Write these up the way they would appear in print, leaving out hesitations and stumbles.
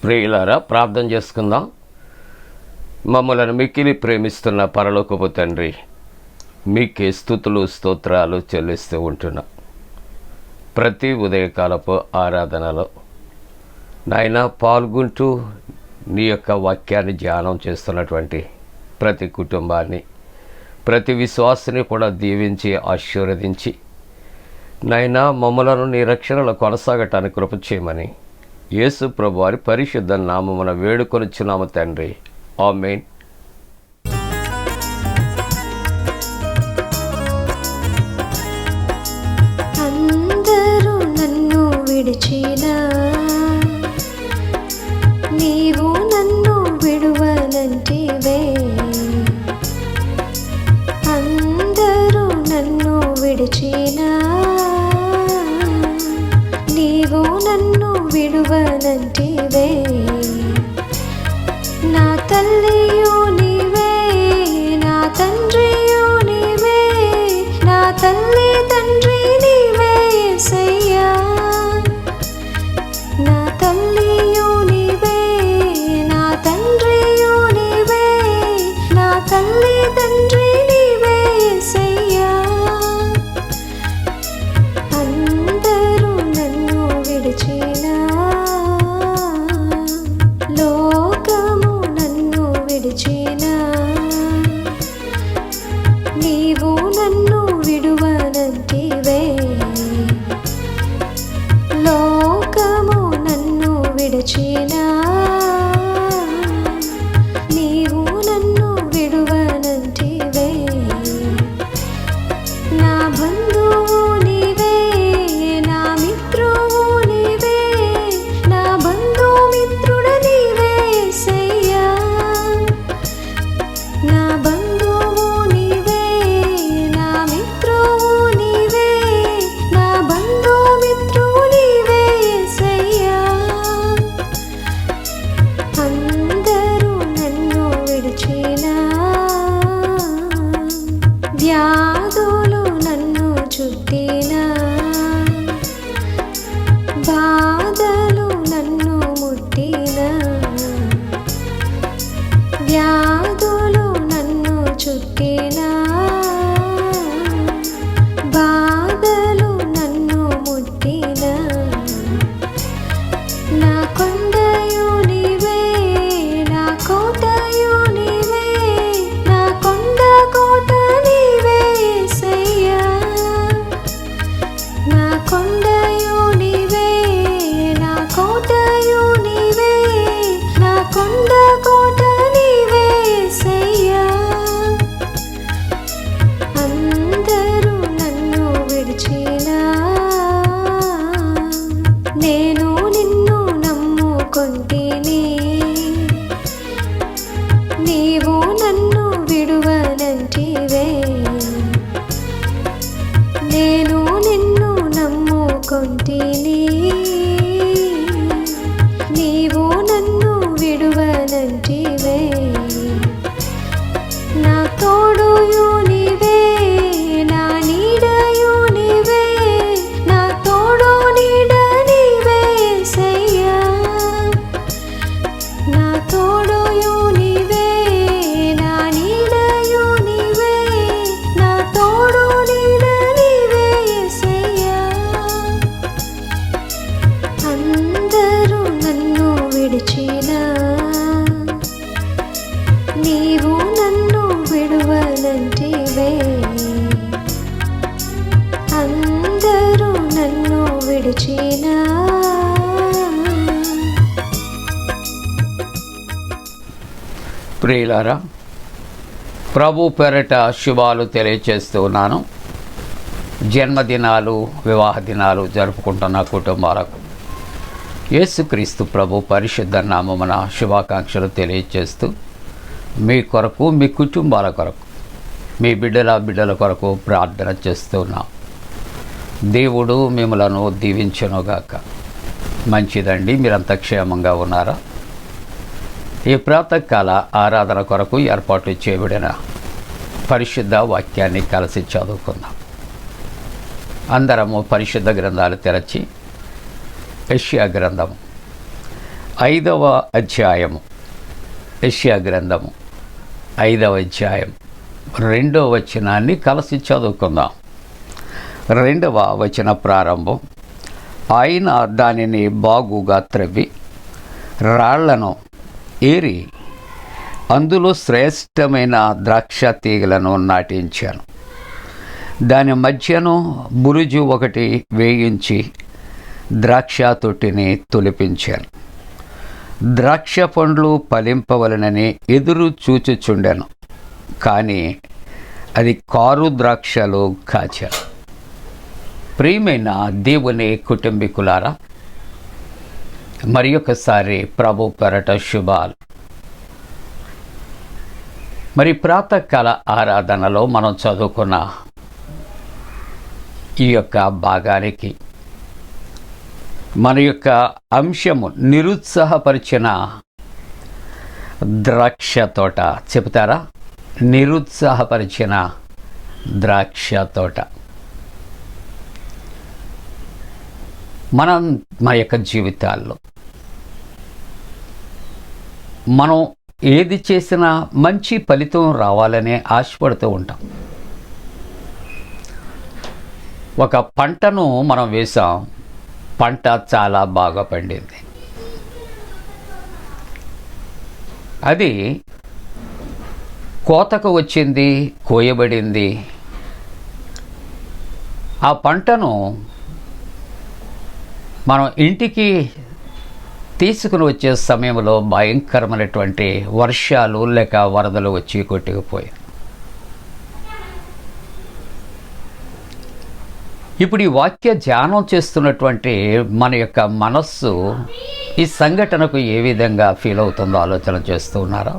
ప్రియులారా, ప్రార్థన చేసుకుందాం. మమ్మలను మిక్కిలి ప్రేమిస్తున్న పరలోకపు తండ్రి, మీకే స్తుతులు స్తోత్రాలు చెల్లిస్తూ ఉంటున్నాం. ప్రతి ఉదయకాలపు ఆరాధనలో నాయన పాల్గొంటూ నీ యొక్క వాక్యాన్ని ధ్యానం చేస్తున్నటువంటి ప్రతి కుటుంబాన్ని, ప్రతి విశ్వాసిని కూడా దీవించి ఆశీర్వదించి నాయన మమ్మలను నీ రక్షణలో కొనసాగటానికి కృప చేయమని యేసు ప్రభు వారి పరిశుద్ధ నామమున వేడుకొనుచున్నాము తండ్రి. ఆమేన్. అందరూ నన్ను విడిచినా నీవు నన్ను విడువనంటివే. అందరూ నన్ను విడిచినా నీవు నన్ను విడువనంటివే. నా తల్లియు నీవే, నా తండ్రియు నీవే, నా తల్లి తండ్రి నీవే యేసయ్యా. నా తల్లియు నీవే, నా తండ్రియు నీవే, నా తల్లి తండ్రి నీవే యేసయ్యా. అందరూ నన్ను విడిచినా, లోకము నన్ను విడిచినా నీవు నన్ను విడువనంటివే. లోకము నన్ను విడిచినా నీవు నన్ను విడువనంటివే. నా బంధువు నీవే, నా మిత్రువు నీవే, నా బంధుమిత్రుడ నీవే యేసయ్యా. నా బంధువు నీవే, నా మిత్రువు నీవే, నా బంధుమిత్రువు నీవే యేసయ్యా. అందరూ నన్ను విడిచినా, వ్యాధులు నన్ను చుట్టినా, బాధలు నన్ను ముట్టినా, వ్యాధులు నన్ను చుట్టినా, బాధలు నన్ను ముట్టినా, నా కొండయు నీవే, నా కోటయు నీవే, నా కొండ కోట నీవే యేసయ్యా. నా కొండయు నీవే, నా కోటయు నీవే, నా కొండ కోట నీవే యేసయ్యా. అందరూ నన్ను విడిచినా, నేను నిన్ను నమ్ముకొంటిని, నీవు నన్ను విడువనంటివే. నేను నిన్ను నమ్ముకొంటిని, నీవు నన్ను విడువనంటివే. నా తోడుయు నీవే, నా నీడయు నీవే, నా తోడు నీడ నీవే యేసయ్యా. నా తోడుయు నీవే, నా నీడయు నీవే, నా తోడు నీడ నీవే యేసయ్యా. అందరూ నన్ను విడిచినా, నీవు నన్ను విడువనంటివే. అందరూ నన్ను విడిచినా. ప్రియులారా, ప్రభు పేరట శుభాలు తెలియచేస్తూ ఉన్నాను. జన్మదినాలు, వివాహ దినాలు జరుపుకుంటున్న కుటుంబాలకు యేసుక్రీస్తు ప్రభు పరిశుద్ధ నామమున శుభాకాంక్షలు తెలియచేస్తూ మీ కొరకు, మీ కుటుంబాల కొరకు, మీ బిడ్డల కొరకు ప్రార్థన చేస్తూ ఉన్నాం. దేవుడు మిమ్మలను దీవించునుగాక. మంచిదండి, మీరంతా క్షేమంగా ఉన్నారా? ఈ ప్రాతకాల ఆరాధన కొరకు ఏర్పాటు చేయబడిన పరిశుద్ధ వాక్యాన్ని కలిసి చదువుకుందాం. అందరము పరిశుద్ధ గ్రంథాలు తెరచి యెషయా గ్రంథం 5వ అధ్యాయము, యెషయా గ్రంథము 5వ అధ్యాయం 2వ వచనాన్ని కలిసి చదువుకుందాం. 2వ వచన ప్రారంభం. ఆయన దానిని బాగుగా త్రవ్వి రాళ్లను ఏరి అందులో శ్రేష్టమైన ద్రాక్ష తీగలను నాటించాను. దాని మధ్యను బురుజు ఒకటి వేయించి ద్రాక్ష తొట్టిని తొలిపించాను. ద్రాక్ష పండ్లు ఫలింపవలనని ఎదురు చూచుచుండెను, కానీ అది కారు ద్రాక్షలు కాచాను. ప్రియమైన దేవుని కుటుంబీకులారా, మరి ఒకసారి ప్రభు పెరట శుభాలు. మరి ప్రాతకాల ఆరాధనలో మనం చదువుకున్న ఈ యొక్క భాగానికి మన యొక్క అంశము నిరుత్సాహపరిచిన ద్రాక్ష తోట. చెప్తారా? నిరుత్సాహపరిచిన ద్రాక్ష తోట. మన యొక్క జీవితాల్లో మనం ఏది చేసినా మంచి ఫలితం రావాలనే ఆశపడుతూ ఉంటాం. ఒక పంటను మనం వేసాం, పంట చాలా బాగా పండింది. అది కోతకు వచ్చింది, కోయబడింది. ఆ పంటను మనం ఇంటికి తీసుకుని వచ్చే సమయంలో భయంకరమైనటువంటి వర్షాలు లేక వరదలు వచ్చి కొట్టుకుపోయాయి. ఇప్పుడు ఈ వాక్య ధ్యానం చేస్తున్నటువంటి మన యొక్క మనస్సు ఈ సంఘటనకు ఏ విధంగా ఫీల్ అవుతుందో ఆలోచన చేస్తూ ఉన్నారా?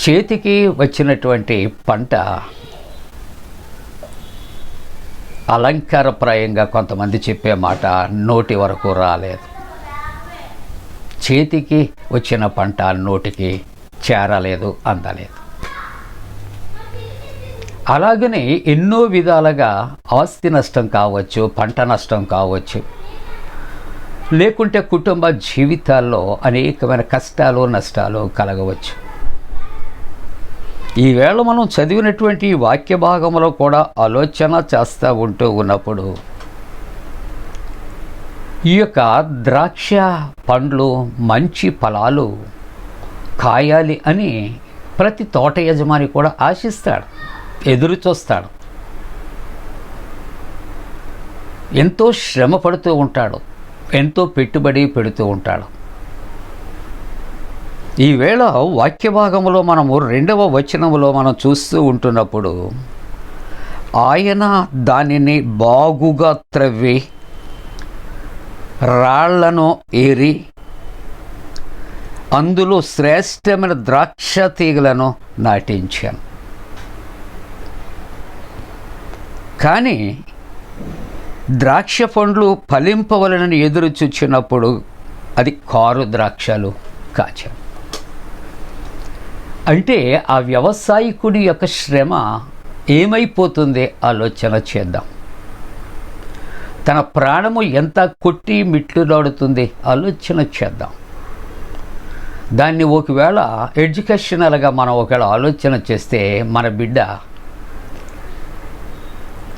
చేతికి వచ్చినటువంటి పంట అలంకారప్రాయంగా కొంతమంది చెప్పే మాట నోటి వరకు రాలేదు. చేతికి వచ్చిన పంట నోటికి చేరలేదు, అందలేదు. అలాగనే ఎన్నో విధాలుగా ఆస్తి నష్టం కావచ్చు, పంట నష్టం కావచ్చు, లేకుంటే కుటుంబ జీవితాల్లో అనేకమైన కష్టాలు నష్టాలు కలగవచ్చు. ఈవేళ మనం చదివినటువంటి వాక్య భాగంలో కూడా ఆలోచన చేస్తూ ఉన్నప్పుడు ఈ యొక్క ద్రాక్ష పండ్లు మంచి ఫలాలు కాయాలి అని ప్రతి తోట యజమాని కూడా ఆశిస్తాడు, ఎదురు చూస్తాడు, ఎంతో శ్రమ పడుతూ ఉంటాడు, ఎంతో పెట్టుబడి పెడుతూ ఉంటాడు. ఈవేళ వాక్య భాగంలో మనము 2వ వచనంలో మనం చూస్తూ ఉంటున్నప్పుడు ఆయన దానిని బాగుగా త్రవ్వి రాళ్లను ఏరి అందులో శ్రేష్టమైన ద్రాక్ష తీగలను నాటించాను. కానీ ద్రాక్ష పండ్లు ఫలింపవలనని ఎదురు చూచినప్పుడు అది కారు ద్రాక్షలు కాచాను. అంటే ఆ వ్యవసాయకుడి యొక్క శ్రమ ఏమైపోతుంది ఆలోచన చేద్దాం. తన ప్రాణము ఎంత కొట్టి మిట్లులాడుతుంది ఆలోచన చేద్దాం. దాన్ని ఒకవేళ ఎడ్యుకేషనల్గా మనం ఒకవేళ ఆలోచన చేస్తే మన బిడ్డ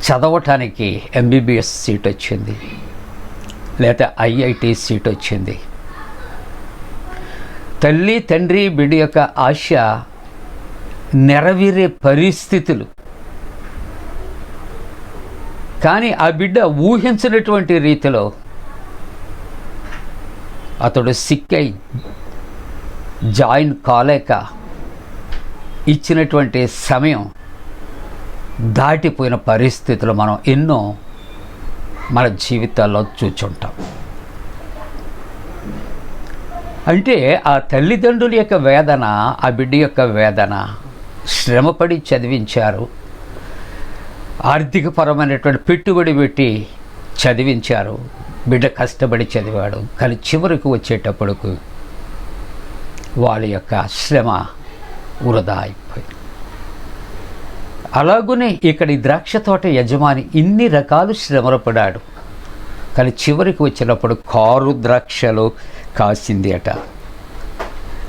చదవటానికి ఎంబీబీఎస్ సీట్ వచ్చింది, లేదా ఐఐటి సీట్ వచ్చింది. తల్లి తండ్రి బిడ్డ యొక్క ఆశ నెరవేరే పరిస్థితులు, కానీ ఆ బిడ్డ ఊహించినటువంటి రీతిలో అతడు సిక్కై జాయిన్ కాలేక ఇచ్చినటువంటి సమయం దాటిపోయిన పరిస్థితులు మనం ఎన్నో మన జీవితాల్లో చూచుంటాం. అంటే ఆ తల్లిదండ్రుల యొక్క వేదన, ఆ బిడ్డ యొక్క వేదన, శ్రమపడి చదివించారు, ఆర్థికపరమైనటువంటి పెట్టుబడి పెట్టి చదివించారు, బిడ్డ కష్టపడి చదివాడు. కానీ చివరికి వచ్చేటప్పటికి వాళ్ళ యొక్క శ్రమ వృధా అయిపోయింది. అలాగునే ఇక్కడ ఈ ద్రాక్ష తోట యజమాని ఇన్ని రకాలు శ్రమలు పడాడు, కానీ చివరికి వచ్చినప్పుడు కారు ద్రాక్షలు కాసింది అట.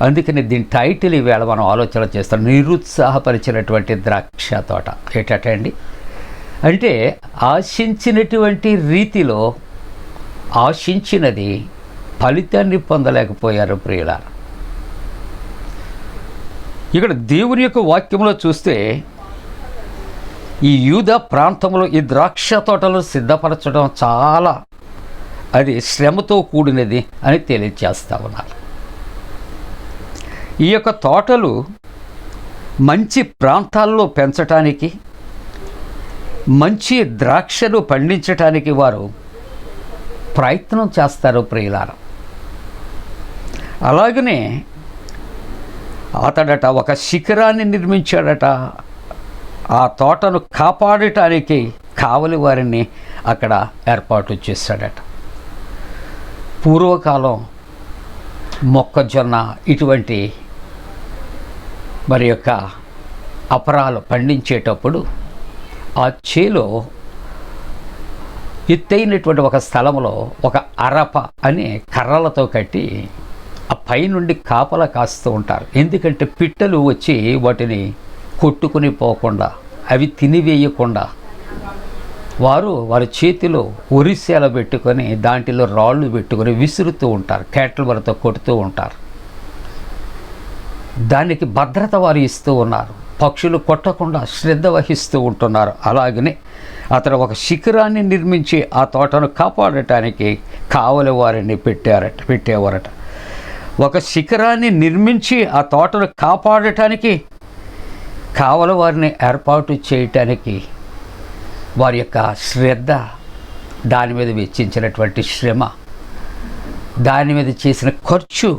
అందుకని దీని టైటిల్ ఈవేళ మనం ఆలోచన చేస్తాం, నిరుత్సాహపరిచినటువంటి ద్రాక్ష తోట. ఏంటండి అంటే ఆశించినటువంటి రీతిలో ఆశించినది ఫలితాన్ని పొందలేకపోయారు ప్రియులారా. ఇక్కడ దేవుని యొక్క వాక్యంలో చూస్తే ఈ యూదా ప్రాంతంలో ఈ ద్రాక్ష తోటలు సిద్ధపరచడం చాలా అది శ్రమతో కూడినది అని తెలియజేస్తా ఉన్నారు. ఈ యొక్క తోటలు మంచి ప్రాంతాల్లో పెంచటానికి, మంచి ద్రాక్షను పండించటానికి వారు ప్రయత్నం చేస్తారు ప్రియులారా. అలాగనే అతడట ఒక శిఖరాన్ని నిర్మించాడట. ఆ తోటను కాపాడటానికి కావలి వారిని అక్కడ ఏర్పాటు చేశాడట. పూర్వకాలం మొక్కజొన్న ఇటువంటి మరి యొక్క అపరాలు పండించేటప్పుడు ఆ చేలో ఎత్తైనటువంటి ఒక స్థలంలో ఒక అరప అనే కర్రలతో కట్టి ఆ పైనుండి కాపలా కాస్తూ ఉంటారు. ఎందుకంటే పిట్టలు వచ్చి వాటిని కొట్టుకుని పోకుండా, అవి తినివేయకుండా వారి చేతిలో ఒరిసేల పెట్టుకొని దాంట్లో రాళ్ళు పెట్టుకొని విసురుతూ ఉంటారు, కేటల వరతో కొడుతూ ఉంటారు. దానికి భద్రత వారు ఇస్తూ ఉన్నారు, పక్షులు కొట్టకుండా శ్రద్ధ వహిస్తూ ఉంటున్నారు. అలాగనే అతను ఒక శిఖరాన్ని నిర్మించి ఆ తోటను కాపాడటానికి కావలి వారిని పెట్టేవారట. ఒక శిఖరాన్ని నిర్మించి ఆ తోటను కాపాడటానికి కావలి వారిని ఏర్పాటు చేయటానికి వారి యొక్క శ్రద్ధ, దాని మీద వెచ్చించినటువంటి శ్రమ, దాని మీద చేసిన ఖర్చు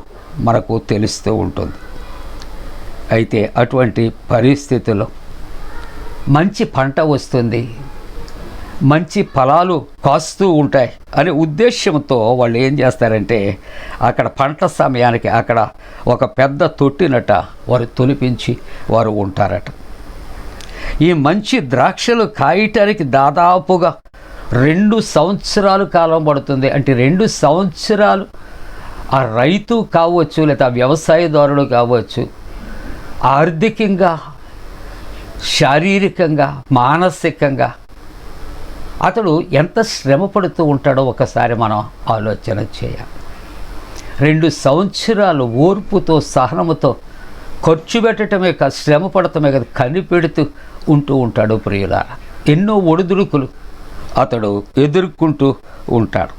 మనకు తెలుస్తూ ఉంటుంది. అయితే అటువంటి పరిస్థితుల్లో మంచి పంట వస్తుంది, మంచి ఫలాలు కాస్తూ ఉంటాయి అనే ఉద్దేశంతో వాళ్ళు ఏం చేస్తారంటే అక్కడ పంట సమయానికి అక్కడ ఒక పెద్ద తొట్టినట వారు తొలిపించి వారు ఉంటారట. ఈ మంచి ద్రాక్షలు కాయటానికి దాదాపుగా 2 సంవత్సరాలు కాలం పడుతుంది. అంటే 2 సంవత్సరాలు ఆ రైతు కావచ్చు, లేదా వ్యవసాయదారుడు కావచ్చు, ఆర్థికంగా, శారీరకంగా, మానసికంగా అతడు ఎంత శ్రమ పడుతూ ఉంటాడో ఒకసారి మనం ఆలోచన చేయాలి. 2 సంవత్సరాలు ఓర్పుతో, సహనముతో ఖర్చు పెట్టడమే కాదు, శ్రమ పడటమే కాదు, కనిపెడుతూ ఉంటూ ఉంటాడు ప్రియులారా. ఎన్నో ఒడిదుడుకులు అతడు ఎదుర్కొంటూ ఉంటాడు.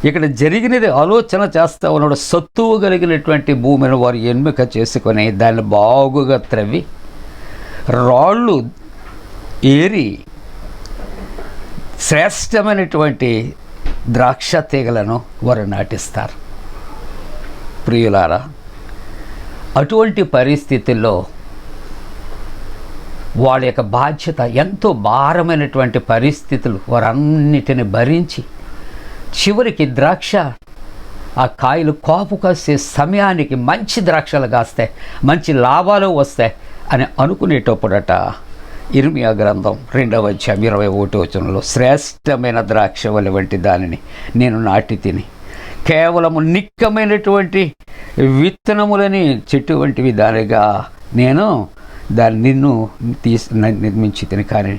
ఇక్కడ జరిగినది ఆలోచన చేస్తూ ఉన్నాడు. సత్తువు కలిగినటువంటి భూమిని వారు ఎన్నిక చేసుకొని దాన్ని బాగుగా త్రవ్వి రాళ్ళు ఏరి శ్రేష్టమైనటువంటి ద్రాక్ష తీగలను వారు నాటిస్తారు. ప్రియులారా, అటువంటి పరిస్థితుల్లో వాళ్ళ యొక్క బాధ్యత ఎంతో భారమైనటువంటి పరిస్థితులు వారన్నిటిని భరించి చివరికి ద్రాక్ష ఆ కాయలు కాపు కాసే సమయానికి మంచి ద్రాక్షలు కాస్తాయి, మంచి లాభాలు వస్తాయి అని అనుకునేటప్పుడట ఇర్మియా గ్రంథం 2వ అధ్యాయం 21వ వచనంలో శ్రేష్టమైన ద్రాక్ష వలె వంటి దానిని నేను నాటి తిని కేవలము నిక్కమైనటువంటి విత్తనములని చెట్టు వంటివి దానిగా నేను నిన్ను నిర్మించి తిని, కానీ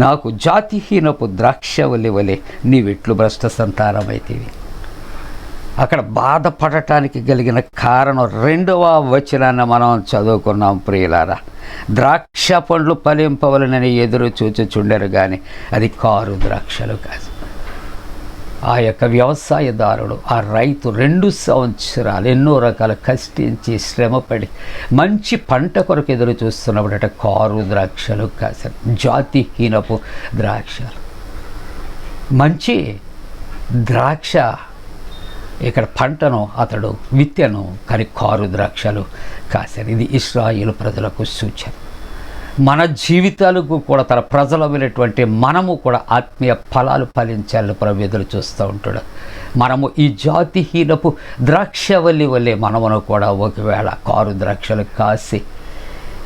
నాకు జాతిహీనపు ద్రాక్ష వలె నీవెట్లు భ్రష్ట సంతానమైతివి. అక్కడ బాధపడటానికి కలిగిన కారణం 2వ వచనాన్ని మనం చదువుకున్నాం ప్రియులారా. ద్రాక్ష పండ్లు ఫలింపవలనని ఎదురు చూచుచుండరు కానీ అది కారు ద్రాక్షలు కాదు. ఆ యొక్క వ్యవసాయదారుడు, ఆ రైతు 2 సంవత్సరాలు ఎన్నో రకాల కష్టించి శ్రమపడి మంచి పంట కొరకు ఎదురు చూస్తున్నప్పుడట కారు ద్రాక్షలు కాదు, జాతిహీనపు ద్రాక్షలు. మంచి ద్రాక్ష ఇక్కడ పంటను అతడు విత్తెను, కానీ కారు ద్రాక్షలు కాశారు. ఇది ఇశ్రాయేలు ప్రజలకు సూచన. మన జీవితాలకు కూడా తన ప్రజలమైనటువంటి మనము కూడా ఆత్మీయ ఫలాలు ఫలించాలని ప్రభు ఎదురు చూస్తూ ఉంటాడు. మనము ఈ జాతిహీనపు ద్రాక్షవల్లి వల్లే మనమును కూడా ఒకవేళ కారు ద్రాక్షలు కాసి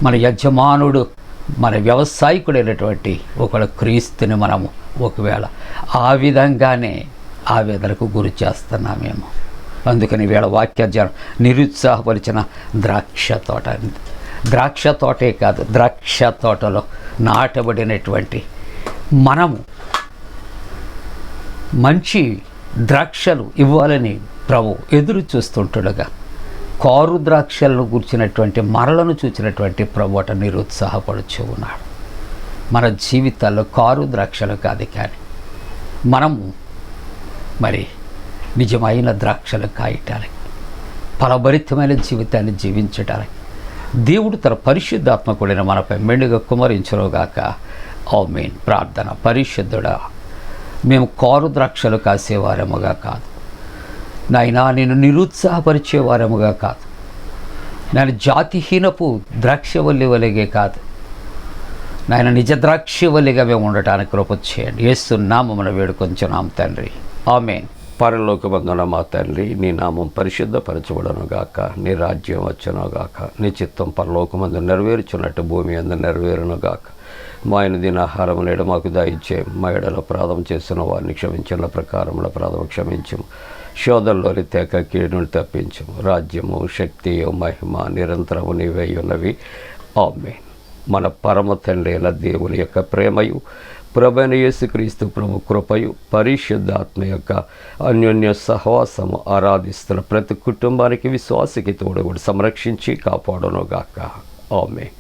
మన యజమానుడు మన వ్యవసాయకుడైనటువంటి ఒకవేళ క్రీస్తుని మనము ఒకవేళ ఆ విధంగానే ఆవేదనకు గురి చేస్తున్నామేమో. అందుకని వీళ్ళ వాక్యాధ్యానం నిరుత్సాహపరిచిన ద్రాక్ష తోటే కాదు, ద్రాక్ష తోటలో నాటబడినటువంటి మనము మంచి ద్రాక్షలు ఇవ్వాలని ప్రభు ఎదురు చూస్తుంటుండగా కారు ద్రాక్షలను కూర్చున్నటువంటి మరలను చూసినటువంటి ప్రభు అట నిరుత్సాహపడుచు ఉన్నాడు. మన జీవితాల్లో కారు ద్రాక్షలు కాదు, కానీ మనము మరి నిజమైన ద్రాక్షలు కాయటానికి, ఫలభరితమైన జీవితాన్ని జీవించటానికి దేవుడు తన పరిశుద్ధాత్మ కూడిన మనపై మెండుగా కుమరించునుగాక. ఆమేన్. ప్రార్థన. పరిశుద్ధుడా, మేము కారు ద్రాక్షలు కాసేవారముగా కాదు నాయనా, నేను నిరుత్సాహపరిచేవారముగా కాదు, నేను జాతిహీనపు ద్రాక్షవల్లి వలిగే కాదు నాయన, నిజ ద్రాక్షవల్లిగా మేము ఉండటానికి కృప చేయండి. యేసు నామమున వేడుకొంచున్నాం తండ్రి. ఆమేన్. పరలోకమందున మా తండ్రి, నీ నామం పరిశుద్ధపరచబడనుగాక, నీ రాజ్యం వచ్చునుగాక, నీ చిత్తం పరలోకమందు నెరవేర్చున్నట్టు భూమి అందు నెరవేరునుగాక. మా ఆయన దినాహారం నేడు మాకు దయచే, మా ఎడల అపరాధం చేసిన వారిని క్షమించిన ప్రకారముల అపరాధం క్షమించము, శోధనలోని తేక కీడును తప్పించము. రాజ్యము, శక్తియు, మహిమ నిరంతరము నీవే ఉన్నవి. ఆమేన్. మన పరమ తండ్రి అయిన దేవుని యొక్క ప్రేమయు, ప్రభువైన యేసుక్రీస్తు ప్రభు కృపయు, పరిశుద్ధాత్మ యొక్క అన్యోన్య సహవాసము ఆరాధిస్తున్న ప్రతి కుటుంబానికి, విశ్వాసికి తోడుగుడు సంరక్షించి కాపాడునుగాక. ఆమేన్.